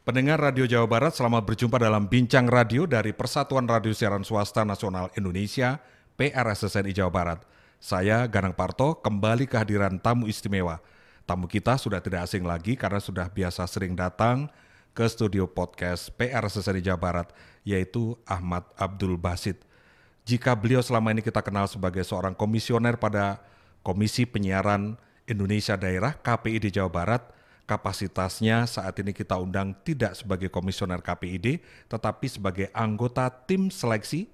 Pendengar Radio Jawa Barat, selamat berjumpa dalam Bincang Radio dari Persatuan Radio Siaran Swasta Nasional Indonesia, PRSSNI Jawa Barat. Saya, Ganang Parto, kembali kehadiran tamu istimewa. Tamu kita sudah tidak asing lagi karena sudah biasa sering datang ke studio podcast PRSSNI Jawa Barat, yaitu Ahmad Abdul Basit. Jika beliau selama ini kita kenal sebagai seorang komisioner pada Komisi Penyiaran Indonesia Daerah KPID Jawa Barat, kapasitasnya saat ini kita undang tidak sebagai komisioner KPID, tetapi sebagai anggota tim seleksi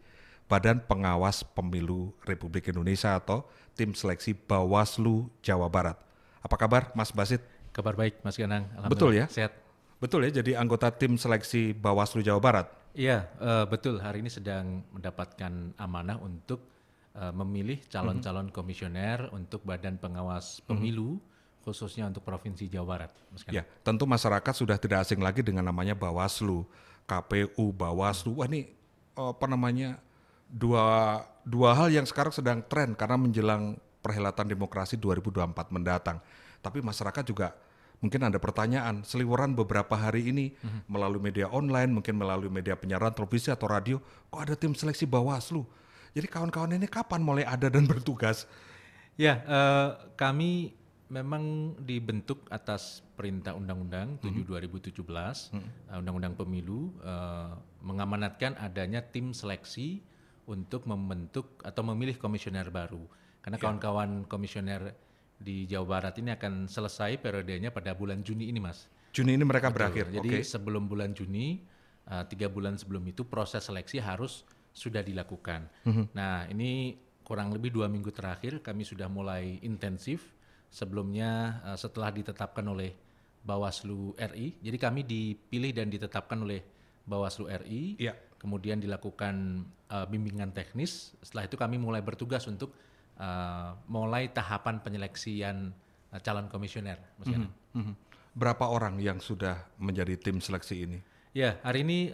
Badan Pengawas Pemilu Republik Indonesia atau tim seleksi Bawaslu Jawa Barat. Apa kabar Mas Basit? Kabar baik Mas Ganang, alhamdulillah. Betul ya? Sehat. Betul ya, jadi anggota tim seleksi Bawaslu Jawa Barat? Iya, betul. Hari ini sedang mendapatkan amanah untuk memilih calon-calon komisioner untuk Badan Pengawas Pemilu, khususnya untuk Provinsi Jawa Barat. Ya, tentu masyarakat sudah tidak asing lagi dengan namanya Bawaslu, KPU, Bawaslu. Wah ini dua hal yang sekarang sedang tren karena menjelang perhelatan demokrasi 2024 mendatang. Tapi masyarakat juga mungkin ada pertanyaan, seliweran beberapa hari ini melalui media online, mungkin melalui media penyiaran televisi atau radio, kok ada tim seleksi Bawaslu? Jadi kawan-kawan ini kapan mulai ada dan bertugas? Ya, kami memang dibentuk atas perintah Undang-Undang 7 2017, Undang-Undang Pemilu, mengamanatkan adanya tim seleksi untuk membentuk atau memilih komisioner baru. Karena kawan-kawan komisioner di Jawa Barat ini akan selesai periodenya pada bulan Juni ini, Mas. Juni ini mereka Betul. berakhir. Jadi sebelum bulan Juni, 3 bulan sebelum itu proses seleksi harus sudah dilakukan. Nah, ini kurang lebih 2 minggu terakhir kami sudah mulai intensif. Sebelumnya setelah ditetapkan oleh Bawaslu RI, jadi kami dipilih dan ditetapkan oleh Bawaslu RI, kemudian dilakukan bimbingan teknis. Setelah itu kami mulai bertugas untuk mulai tahapan penyeleksian calon komisioner. Berapa orang yang sudah menjadi tim seleksi ini? Ya, hari ini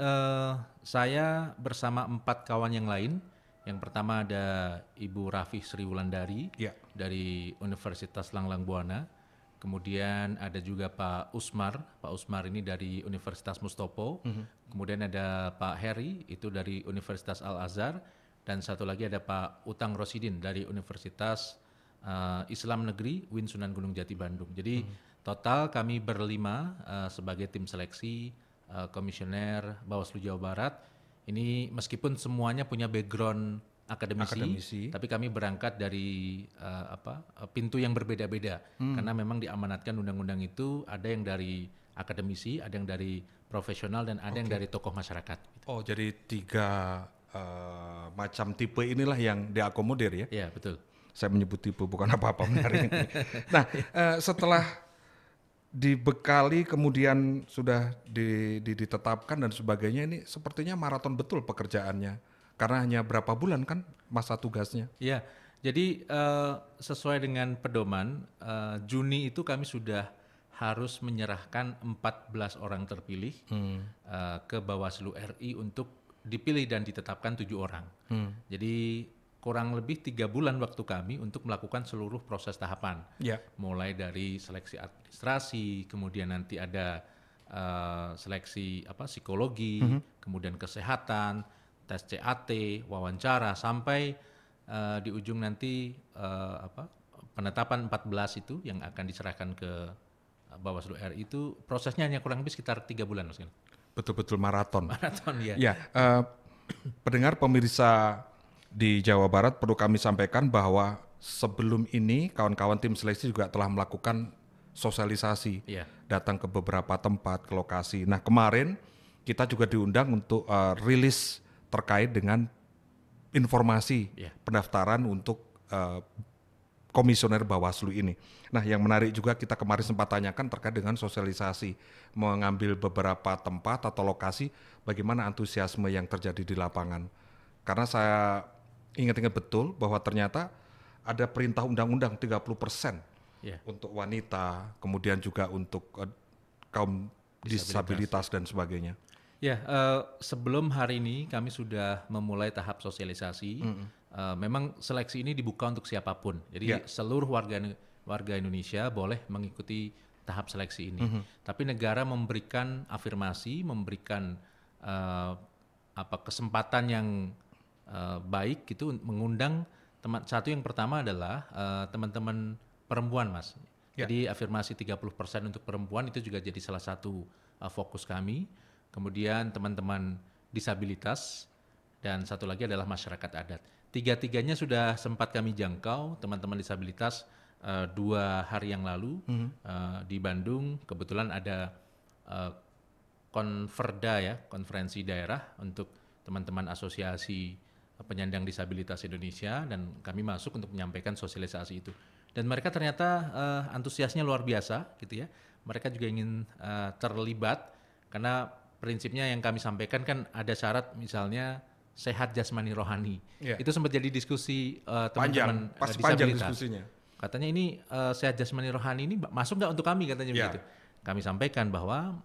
saya bersama 4 kawan yang lain. Yang pertama ada Ibu Raffi Sri Wulandari dari Universitas Langlang Buana. Kemudian ada juga Pak Usmar ini dari Universitas Mustopo. Kemudian ada Pak Heri, itu dari Universitas Al-Azhar. Dan satu lagi ada Pak Utang Rosidin dari Universitas Islam Negeri Win Sunan Gunung Jati Bandung. Jadi total kami berlima sebagai tim seleksi komisioner Bawaslu Jawa Barat. Ini meskipun semuanya punya background akademisi, tapi kami berangkat dari pintu yang berbeda-beda. Karena memang diamanatkan undang-undang itu ada yang dari akademisi, ada yang dari profesional, dan ada yang dari tokoh masyarakat. Oh, jadi 3 macam tipe inilah yang diakomodir ya? Iya, betul. Saya menyebut tipe bukan apa-apa menarik. Nah, setelah dibekali kemudian sudah ditetapkan dan sebagainya, ini sepertinya maraton betul pekerjaannya karena hanya berapa bulan kan masa tugasnya? Iya, jadi sesuai dengan pedoman Juni itu kami sudah harus menyerahkan 14 orang terpilih ke Bawaslu RI untuk dipilih dan ditetapkan 7 orang. Jadi kurang lebih 3 bulan waktu kami untuk melakukan seluruh proses tahapan. Mulai dari seleksi administrasi, kemudian nanti ada seleksi psikologi, kemudian kesehatan, tes CAT, wawancara, sampai di ujung nanti penetapan 14 itu yang akan diserahkan ke Bawaslu RI itu prosesnya hanya kurang lebih sekitar 3 bulan, Mas. Betul-betul maraton. Maraton, ya. Ya, pendengar pemirsa di Jawa Barat, perlu kami sampaikan bahwa sebelum ini kawan-kawan tim seleksi juga telah melakukan sosialisasi, datang ke beberapa tempat, ke lokasi. Nah, kemarin kita juga diundang untuk rilis terkait dengan informasi pendaftaran untuk komisioner Bawaslu ini. Nah, yang menarik juga kita kemarin sempat tanyakan terkait dengan sosialisasi, mengambil beberapa tempat atau lokasi, bagaimana antusiasme yang terjadi di lapangan. Karena saya ingat-ingat betul bahwa ternyata ada perintah undang-undang 30% untuk wanita, kemudian juga untuk kaum disabilitas dan sebagainya. Ya, sebelum hari ini kami sudah memulai tahap sosialisasi. Memang seleksi ini dibuka untuk siapapun. Jadi seluruh warga Indonesia boleh mengikuti tahap seleksi ini. Tapi negara memberikan afirmasi, memberikan kesempatan yang baik gitu, mengundang satu yang pertama adalah teman-teman perempuan, Mas. Jadi afirmasi 30% untuk perempuan itu juga jadi salah satu fokus kami. Kemudian teman-teman disabilitas dan satu lagi adalah masyarakat adat. Tiga-tiganya sudah sempat kami jangkau teman-teman disabilitas 2 hari yang lalu di Bandung. Kebetulan ada konferda ya, konferensi daerah untuk teman-teman asosiasi penyandang disabilitas Indonesia, dan kami masuk untuk menyampaikan sosialisasi itu. Dan mereka ternyata antusiasnya luar biasa gitu ya. Mereka juga ingin terlibat karena prinsipnya yang kami sampaikan kan ada syarat misalnya sehat jasmani rohani. Itu sempat jadi diskusi teman-teman disabilitas. Panjang diskusinya. Katanya ini sehat jasmani rohani ini masuk nggak untuk kami, katanya begitu. Kami sampaikan bahwa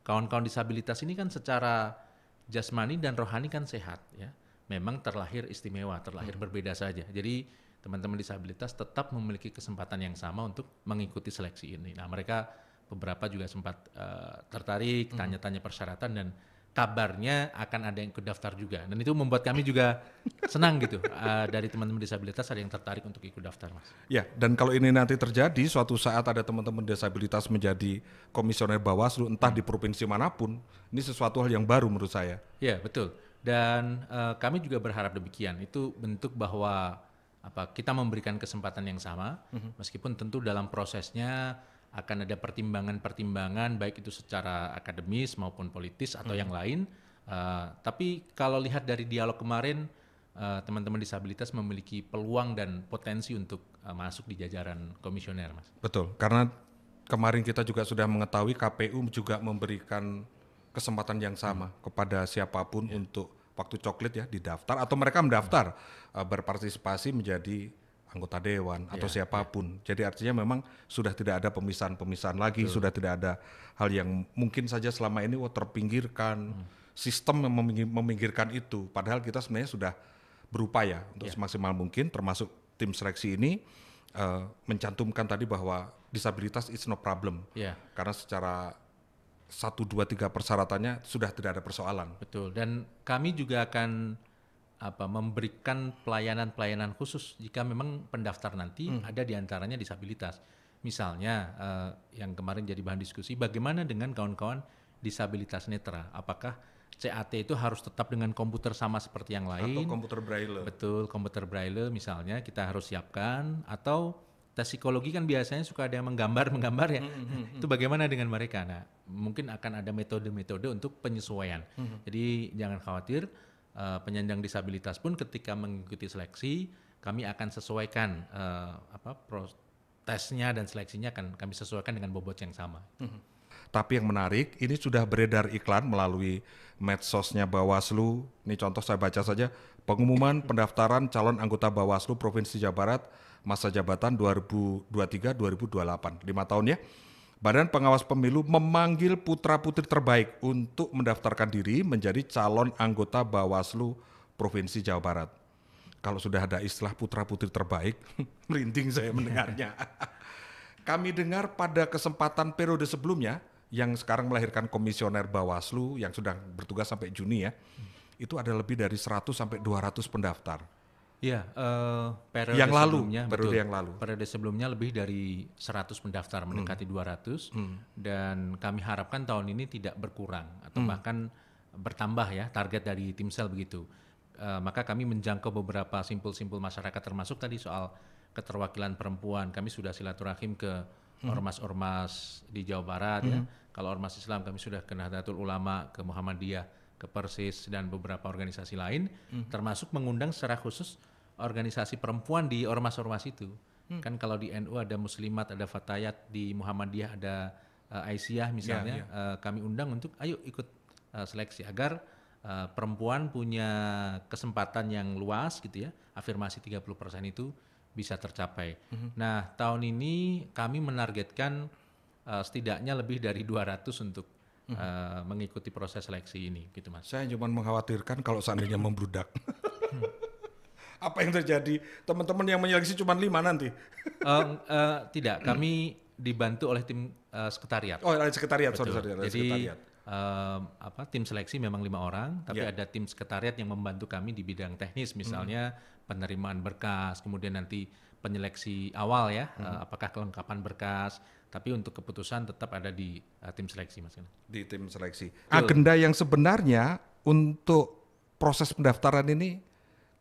kawan-kawan disabilitas ini kan secara jasmani dan rohani kan sehat ya. Memang terlahir istimewa, terlahir berbeda saja. Jadi teman-teman disabilitas tetap memiliki kesempatan yang sama untuk mengikuti seleksi ini. Nah, mereka beberapa juga sempat tertarik, tanya-tanya persyaratan, dan kabarnya akan ada yang ikut daftar juga. Dan itu membuat kami juga senang gitu. Dari teman-teman disabilitas ada yang tertarik untuk ikut daftar, Mas. Ya, dan kalau ini nanti terjadi, suatu saat ada teman-teman disabilitas menjadi komisioner Bawaslu, entah di provinsi manapun, ini sesuatu hal yang baru menurut saya. Ya, betul. Dan kami juga berharap demikian. Itu bentuk bahwa kita memberikan kesempatan yang sama, meskipun tentu dalam prosesnya akan ada pertimbangan-pertimbangan baik itu secara akademis maupun politis atau yang lain. Tapi kalau lihat dari dialog kemarin, teman-teman disabilitas memiliki peluang dan potensi untuk masuk di jajaran komisioner, Mas. Betul, karena kemarin kita juga sudah mengetahui KPU juga memberikan kesempatan yang sama kepada siapapun untuk waktu coklit ya didaftar atau mereka mendaftar berpartisipasi menjadi anggota dewan atau siapapun. Jadi artinya memang sudah tidak ada pemisahan-pemisahan lagi, sudah tidak ada hal yang mungkin saja selama ini terpinggirkan, sistem yang meminggirkan itu. Padahal kita sebenarnya sudah berupaya untuk semaksimal mungkin, termasuk tim seleksi ini mencantumkan tadi bahwa disabilitas is no problem. Karena secara 1, 2, 3 persyaratannya sudah tidak ada persoalan. Betul, dan kami juga akan memberikan pelayanan-pelayanan khusus jika memang pendaftar nanti ada diantaranya disabilitas. Misalnya yang kemarin jadi bahan diskusi, bagaimana dengan kawan-kawan disabilitas netra? Apakah CAT itu harus tetap dengan komputer sama seperti yang lain? Atau komputer braille? Betul, komputer braille misalnya kita harus siapkan, atau tes psikologi kan biasanya suka ada yang menggambar ya. Itu bagaimana dengan mereka? Nah, mungkin akan ada metode-metode untuk penyesuaian. Jadi jangan khawatir, penyandang disabilitas pun ketika mengikuti seleksi, kami akan sesuaikan tesnya dan seleksinya akan kami sesuaikan dengan bobot yang sama. Tapi yang menarik, ini sudah beredar iklan melalui medsosnya Bawaslu. Ini contoh saya baca saja, pengumuman pendaftaran calon anggota Bawaslu Provinsi Jawa Barat masa jabatan 2023-2028, 5 tahun ya. Badan Pengawas Pemilu memanggil putra-putri terbaik untuk mendaftarkan diri menjadi calon anggota Bawaslu Provinsi Jawa Barat. Kalau sudah ada istilah putra-putri terbaik, merinding saya mendengarnya. Kami dengar pada kesempatan periode sebelumnya, yang sekarang melahirkan komisioner Bawaslu yang sudah bertugas sampai Juni ya, itu ada lebih dari 100 sampai 200 pendaftar. Iya, periode sebelumnya lebih dari 100 pendaftar, mendekati 200, dan kami harapkan tahun ini tidak berkurang atau bahkan bertambah ya, target dari Timsel begitu. Maka kami menjangkau beberapa simpul-simpul masyarakat, termasuk tadi soal keterwakilan perempuan. Kami sudah silaturahim ke ormas-ormas di Jawa Barat ya. Kalau ormas Islam kami sudah ke Nahdlatul Ulama, ke Muhammadiyah, ke Persis, dan beberapa organisasi lain, termasuk mengundang secara khusus organisasi perempuan di ormas-ormas itu. Kan kalau di NU ada Muslimat, ada Fatayat, di Muhammadiyah ada Aisyah misalnya, kami undang untuk ayo ikut seleksi agar perempuan punya kesempatan yang luas gitu ya, afirmasi 30% itu bisa tercapai. Nah, tahun ini kami menargetkan setidaknya lebih dari 200 untuk mengikuti proses seleksi ini, gitu Mas. Saya cuma mengkhawatirkan kalau seandainya membludak. Apa yang terjadi? Teman-teman yang menyeleksi cuma 5 nanti? Tidak, kami dibantu oleh tim sekretariat. Oh, oleh sekretariat, Betul. sorry, Jadi sekretariat. Tim seleksi memang 5 orang, tapi Ya. ada tim sekretariat yang membantu kami di bidang teknis, misalnya penerimaan berkas, kemudian nanti penyeleksi awal ya, apakah kelengkapan berkas. Tapi untuk keputusan tetap ada di tim seleksi, Mas. Di tim seleksi. Agenda yang sebenarnya untuk proses pendaftaran ini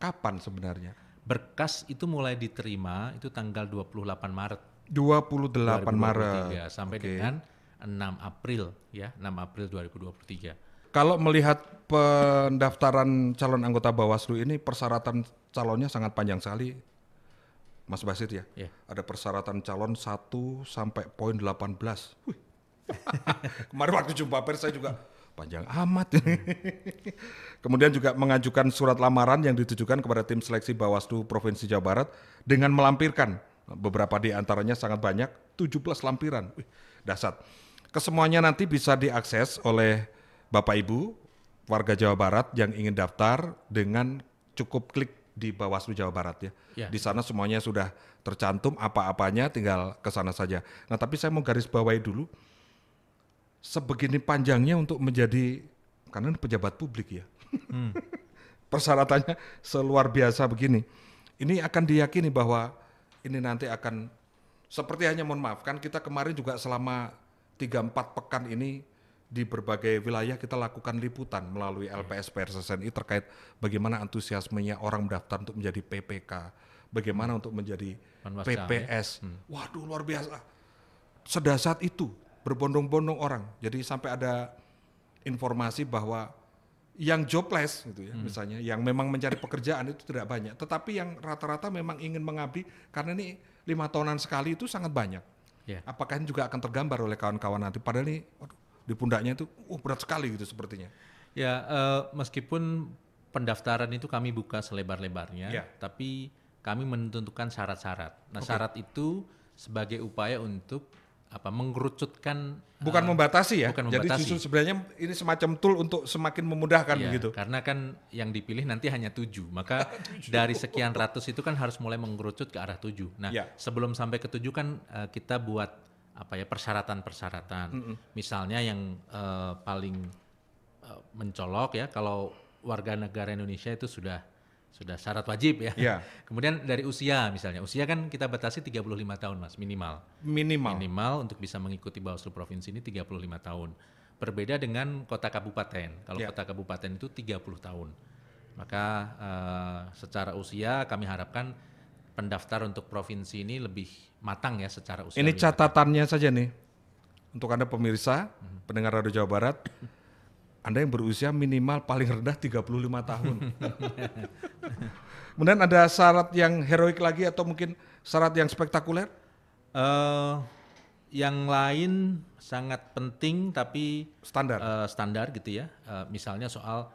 kapan sebenarnya? Berkas itu mulai diterima itu tanggal 28 Maret. 28 Maret. Sampai dengan 6 April ya, 6 April 2023. Kalau melihat pendaftaran calon anggota Bawaslu ini, persyaratan calonnya sangat panjang sekali, Mas Basit ya. Yeah. Ada persyaratan calon 1 sampai poin 18. Wih. Kemarin waktu jumpa pers saya juga panjang amat. Kemudian juga mengajukan surat lamaran yang ditujukan kepada tim seleksi Bawaslu Provinsi Jawa Barat dengan melampirkan beberapa di antaranya sangat banyak, 17 lampiran. Wih, dahsyat. Kesemuanya nanti bisa diakses oleh Bapak Ibu warga Jawa Barat yang ingin daftar dengan cukup klik di Bawaslu Jawa Barat ya. Ya. Di sana semuanya sudah tercantum apa-apanya, tinggal ke sana saja. Nah, tapi saya mau garis bawahi dulu, sebegini panjangnya untuk menjadi, karena pejabat publik ya. Persyaratannya seluar biasa begini. Ini akan diyakini bahwa ini nanti akan seperti hanya, mohon maaf, kan kita kemarin juga selama 3-4 pekan ini di berbagai wilayah kita lakukan liputan melalui LPS PRSSNI terkait bagaimana antusiasmenya orang mendaftar untuk menjadi PPK, bagaimana untuk menjadi PPS. Waduh, luar biasa. Sedahsyat itu, berbondong-bondong orang. Jadi sampai ada informasi bahwa yang jobless gitu ya, misalnya yang memang mencari pekerjaan itu tidak banyak, tetapi yang rata-rata memang ingin mengabdi karena ini 5 tahunan sekali itu sangat banyak. Yeah. Apakah ini juga akan tergambar oleh kawan-kawan nanti? Padahal ini di pundaknya itu berat sekali gitu sepertinya. Ya, meskipun pendaftaran itu kami buka selebar-lebarnya, tapi kami menentukan syarat-syarat. Nah, syarat itu sebagai upaya untuk mengerucutkan, bukan membatasi ya. Bukan Jadi membatasi. justru sebenarnya ini semacam tool untuk semakin memudahkan Ya, begitu. karena kan yang dipilih nanti hanya 7, maka dari sekian ratus itu kan harus mulai mengerucut ke arah 7. Nah, sebelum sampai ke 7 kan kita buat persyaratan-persyaratan. Misalnya yang paling mencolok ya, kalau warga negara Indonesia itu sudah syarat wajib ya. Kemudian dari usia misalnya. Usia kan kita batasi 35 tahun Mas, minimal. Minimal untuk bisa mengikuti Bawaslu Provinsi ini 35 tahun. Berbeda dengan kota kabupaten. Kalau kota kabupaten itu 30 tahun. Maka secara usia kami harapkan pendaftar untuk provinsi ini lebih matang ya secara usia. Ini catatannya saja nih. Untuk Anda pemirsa, pendengar Radio Jawa Barat, Anda yang berusia minimal paling rendah 35 tahun. Kemudian ada syarat yang heroik lagi atau mungkin syarat yang spektakuler? Yang lain sangat penting tapi standar gitu ya. Misalnya soal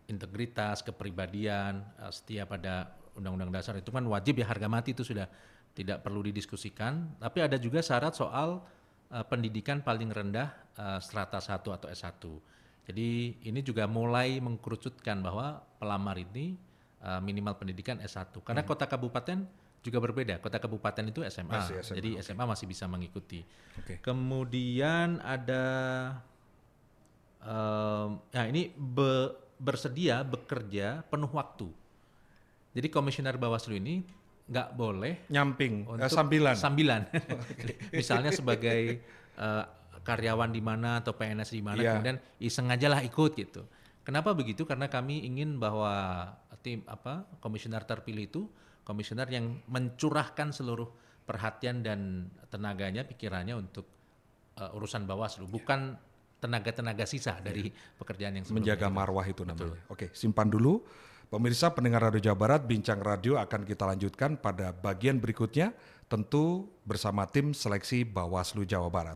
integritas, kepribadian, setia pada Undang-Undang Dasar itu kan wajib ya, harga mati itu sudah tidak perlu didiskusikan. Tapi ada juga syarat soal pendidikan paling rendah strata 1 atau S1. Jadi ini juga mulai mengkerucutkan bahwa pelamar ini minimal pendidikan S1. Karena kota kabupaten juga berbeda. Kota kabupaten itu SMA. Jadi SMA masih bisa mengikuti. Kemudian ada ini bersedia bekerja penuh waktu. Jadi komisioner Bawaslu ini nggak boleh nyamping untuk sambilan. Misalnya sebagai karyawan di mana atau PNS di mana, kemudian iseng aja lah ikut gitu. Kenapa begitu? Karena kami ingin bahwa komisioner terpilih itu komisioner yang mencurahkan seluruh perhatian dan tenaganya, pikirannya untuk urusan Bawaslu, bukan tenaga-tenaga sisa dari pekerjaan yang sebelumnya. Menjaga marwah itu namanya. Oke, simpan dulu. Pemirsa pendengar Radio Jawa Barat, Bincang Radio akan kita lanjutkan pada bagian berikutnya, tentu bersama tim seleksi Bawaslu Jawa Barat.